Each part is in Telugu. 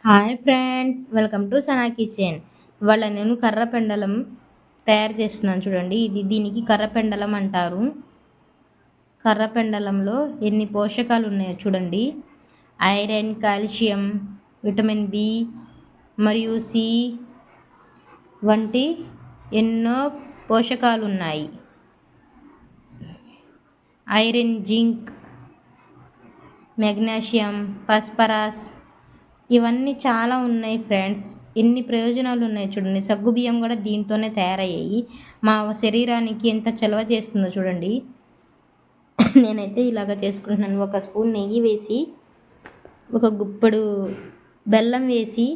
Hi friends, welcome to Sana kitchen. ఇవాళ నేను కర్ర పెండలం తయారు చేస్తున్నాను చూడండి. దీనికి కర్ర పెండలం అంటారు. కర్ర పెండలంలో ఎన్ని పోషకాలు ఉన్నాయో చూడండి. ఐరన్, కాల్షియం, విటమిన్ బి మరియు సి వంటి ఎన్నో పోషకాలు ఉన్నాయి. ఐరన్, జింక్, మెగ్నీషియం, ఫాస్ఫరస్ ఇవన్నీ చాలా ఉన్నాయి ఫ్రెండ్స్. ఎన్ని ప్రయోజనాలు ఉన్నాయి చూడండి. సగ్గుబియ్యం కూడా దీంతోనే తయారయ్యాయి. మా శరీరానికి ఎంత చలవ చేస్తుందో చూడండి. నేనైతే ఇలాగ చేసుకుంటున్నాను. ఒక స్పూన్ నెయ్యి వేసి, ఒక గుప్పెడు బెల్లం వేసి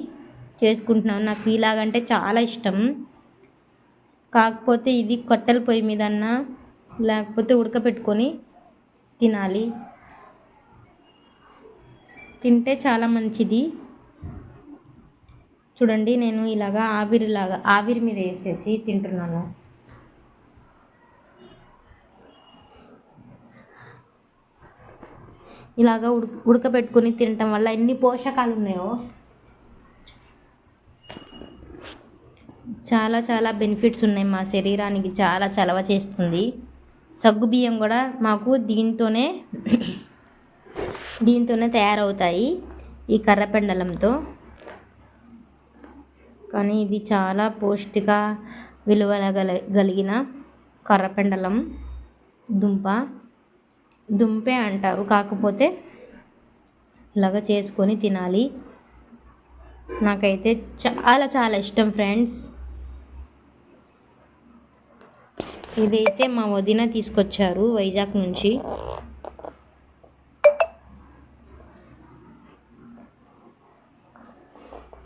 చేసుకుంటున్నాను. నాకు ఇలాగంటే చాలా ఇష్టం. కాకపోతే ఇది కట్టెల పొయ్యి మీదన్నా లేకపోతే ఉడకపెట్టుకొని తినాలి. తింటే చాలా మంచిది. చూడండి, నేను ఇలాగా ఆవిరి మీద వేసేసి తింటున్నాను. ఇలాగా ఉడకబెట్టుకొని తినటం వల్ల ఎన్ని పోషకాలు ఉన్నాయో, చాలా చాలా బెనిఫిట్స్ ఉన్నాయి. మా శరీరానికి చాలా చలవ చేస్తుంది. సగ్గుబియ్యం కూడా మాకు దీంతోనే తయారవుతాయి, ఈ కర్రపెండలంతో. కానీ ఇది చాలా పౌష్టిక విలువల కలిగిన కర్రపెండలం. దుంపే అంటారు, కాకపోతే ఇలాగ చేసుకొని తినాలి. నాకైతే చాలా చాలా ఇష్టం ఫ్రెండ్స్. ఇదైతే మా వదిన తీసుకొచ్చారు వైజాగ్ నుంచి.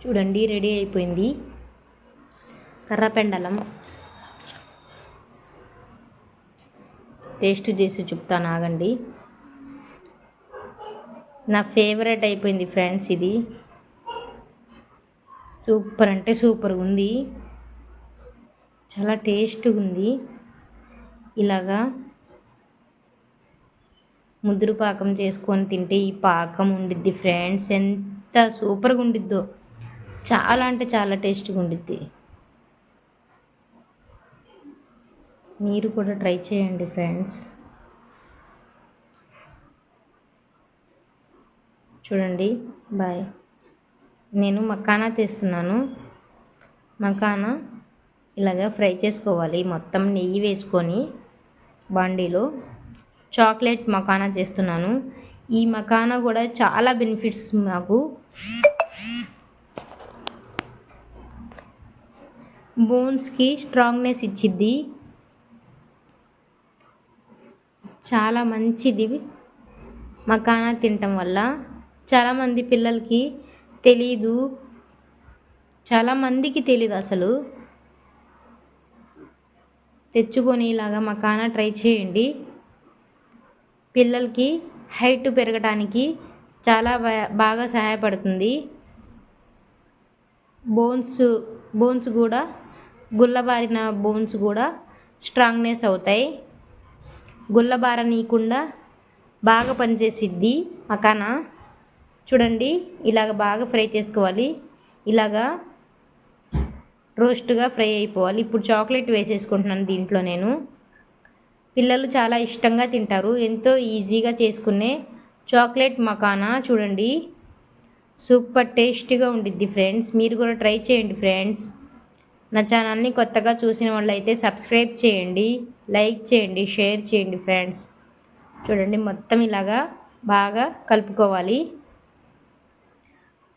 చూడండి, రెడీ అయిపోయింది కర్రపెండలం. టేస్ట్ చేసి చెప్తాను, ఆగండి. నా ఫేవరెట్ అయిపోయింది ఫ్రెండ్స్. ఇది సూపర్ అంటే సూపర్గా ఉంది. చాలా టేస్ట్గా ఉంది. ఇలాగా ముద్దురు పాకం చేసుకొని తింటే ఈ పాకం ఉండిద్ది ఫ్రెండ్స్. ఎంత సూపర్గా ఉండిద్దో, చాలా అంటే చాలా టేస్ట్గా ఉండిద్ది. మీరు కూడా ట్రై చేయండి ఫ్రెండ్స్. చూడండి, బాయ్. నేను మకానా తీస్తున్నాను. మకానా ఇలాగ ఫ్రై చేసుకోవాలి. మొత్తం నెయ్యి వేసుకొని బాండీలో చాక్లెట్ మకానా చేస్తున్నాను. ఈ మకానా కూడా చాలా బెనిఫిట్స్ మాకు. బోన్స్కి స్ట్రాంగ్నెస్ ఇచ్చిద్ది, చాలా మంచిది మకానా తినటం వల్ల. చాలామంది పిల్లలకి తెలీదు, చాలామందికి తెలీదు అసలు. తెచ్చుకొని ఇలాగా మకానా ట్రై చేయండి. పిల్లలకి హైట్ పెరగడానికి చాలా బాగా సహాయపడుతుంది. బోన్స్ కూడా, గుల్లబారిన బోన్స్ కూడా స్ట్రాంగ్నెస్ అవుతాయి. గుల్లబారనీయకుండా బాగా పనిచేసిద్ది మకానా. చూడండి, ఇలాగ బాగా ఫ్రై చేసుకోవాలి. ఇలాగా రోస్ట్గా ఫ్రై అయిపోవాలి. ఇప్పుడు చాక్లెట్ వేసేసుకుంటున్నాను దీంట్లో నేను. పిల్లలు చాలా ఇష్టంగా తింటారు. ఎంతో ఈజీగా చేసుకునే చాక్లెట్ మకానా. చూడండి, సూపర్ టేస్టీగా ఉండిద్ది ఫ్రెండ్స్. మీరు కూడా ట్రై చేయండి ఫ్రెండ్స్. నా ఛానల్ని కొత్తగా చూసిన వాళ్ళు అయితే సబ్స్క్రైబ్ చేయండి, లైక్ చేయండి, షేర్ చేయండి ఫ్రెండ్స్. చూడండి, మొత్తం ఇలాగా బాగా కలుపుకోవాలి.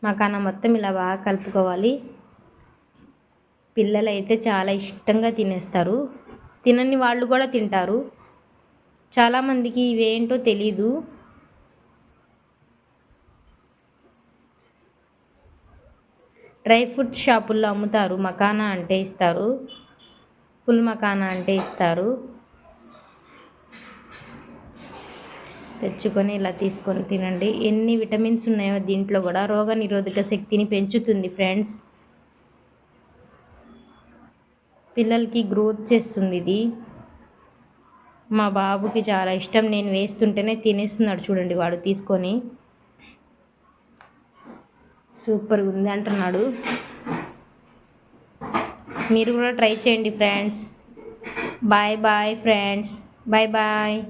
మకానా మొత్తం ఇలా బాగా కలుపుకోవాలి. పిల్లలు అయితే చాలా ఇష్టంగా తినేస్తారు. తినని వాళ్ళు కూడా తింటారు. చాలామందికి ఇవేంటో తెలీదు. డ్రై ఫ్రూట్ షాపుల్లో అమ్ముతారు. మకానా అంటే ఇస్తారు, ఫుల్ మకానా అంటే ఇస్తారు. తెచ్చుకొని ఇలా తీసుకొని తినండి. ఎన్ని విటమిన్స్ ఉన్నాయో దీంట్లో కూడా. రోగ నిరోధక శక్తిని పెంచుతుంది ఫ్రెండ్స్. పిల్లలకి గ్రోత్ చేస్తుంది ఇది. మా బాబుకి చాలా ఇష్టం. నేను వేస్తుంటేనే తినేస్తున్నాడు చూడండి వాడు తీసుకొని. సూపర్గా ఉంది అంటున్నాడు. మీరు కూడా ట్రై చేయండి friends. Bye bye friends. Bye bye.